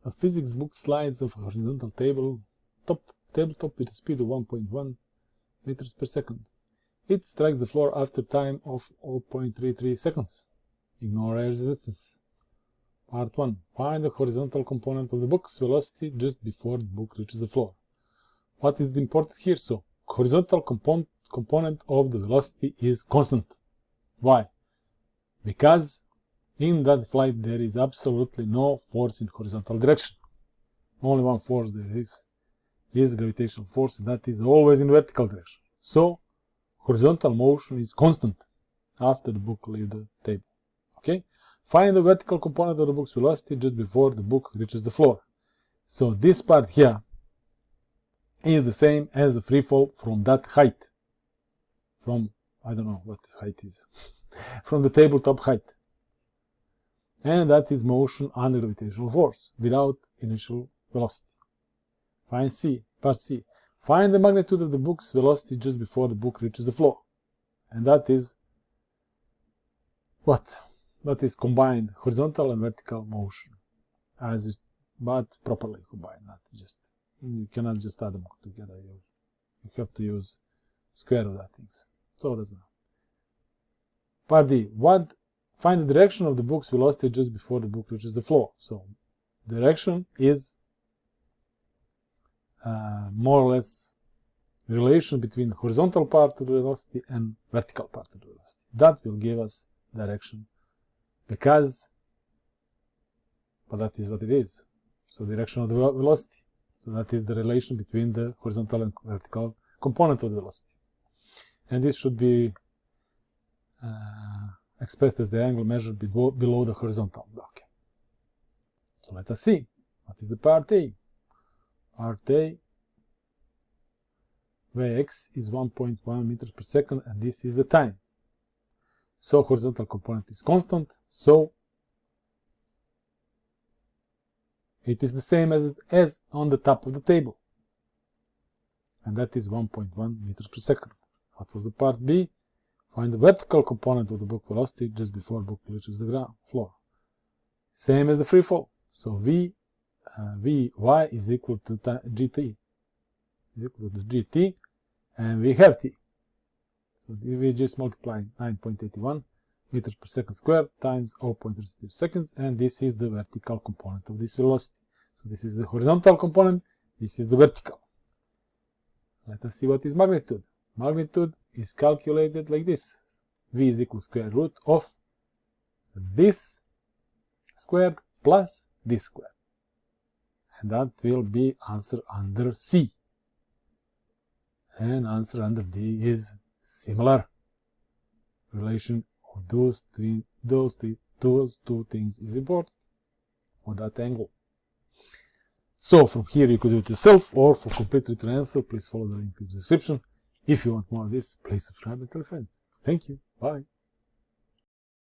A physics book slides of a horizontal tabletop with a speed of 1.1 meters per second. It strikes the floor after time of 0.33 seconds. Ignore air resistance. Part 1. Find the horizontal component of the book's velocity just before the book reaches the floor. What is important here? So, horizontal component of the velocity is constant. Why? Because in that flight there is absolutely no force in horizontal direction. Only one force there is gravitational force, and that is always in vertical direction. So, horizontal motion is constant after the book leaves the table. Okay? Find the vertical component of the book's velocity just before the book reaches the floor. So this part here is the same as the free fall from that height. From, I don't know what height is. From the tabletop height. And that is motion under gravitational force without initial velocity. Find C, part C. Find the magnitude of the book's velocity just before the book reaches the floor. And that is what? That is combined horizontal and vertical motion, but properly combined, not just, you cannot just add them together, you have to use square of that things. So that's well. Part D, find the direction of the book's velocity just before the book reaches the floor. So, direction is more or less the relation between the horizontal part of the velocity and vertical part of the velocity. That will give us direction. But that is what it is. So direction of the velocity. So that is the relation between the horizontal and vertical component of the velocity. And this should be expressed as the angle measured below the horizontal. Okay. So let us see. What is the part A? Part A, where x is 1.1 meters per second, and this is the time. So horizontal component is constant, so it is the same as on the top of the table. And that is 1.1 meters per second. What was the part B? Find the vertical component of the book velocity just before the book reaches the ground floor. Same as the free fall. So Vy is equal to GT. Equal to GT, and we have T. So we just multiply 9.81 meters per second squared times 0.32 seconds, and this is the vertical component of this velocity. So this is the horizontal component, this is the vertical. Let us see what is magnitude. Magnitude is calculated like this. V is equal to square root of this squared plus this squared. And that will be answer under C. And answer under D is similar. Relation of those two things is important for that angle. So from here you could do it yourself, or for complete written answer, please follow the link in the description. If you want more of this, please subscribe and tell friends. Thank you. Bye.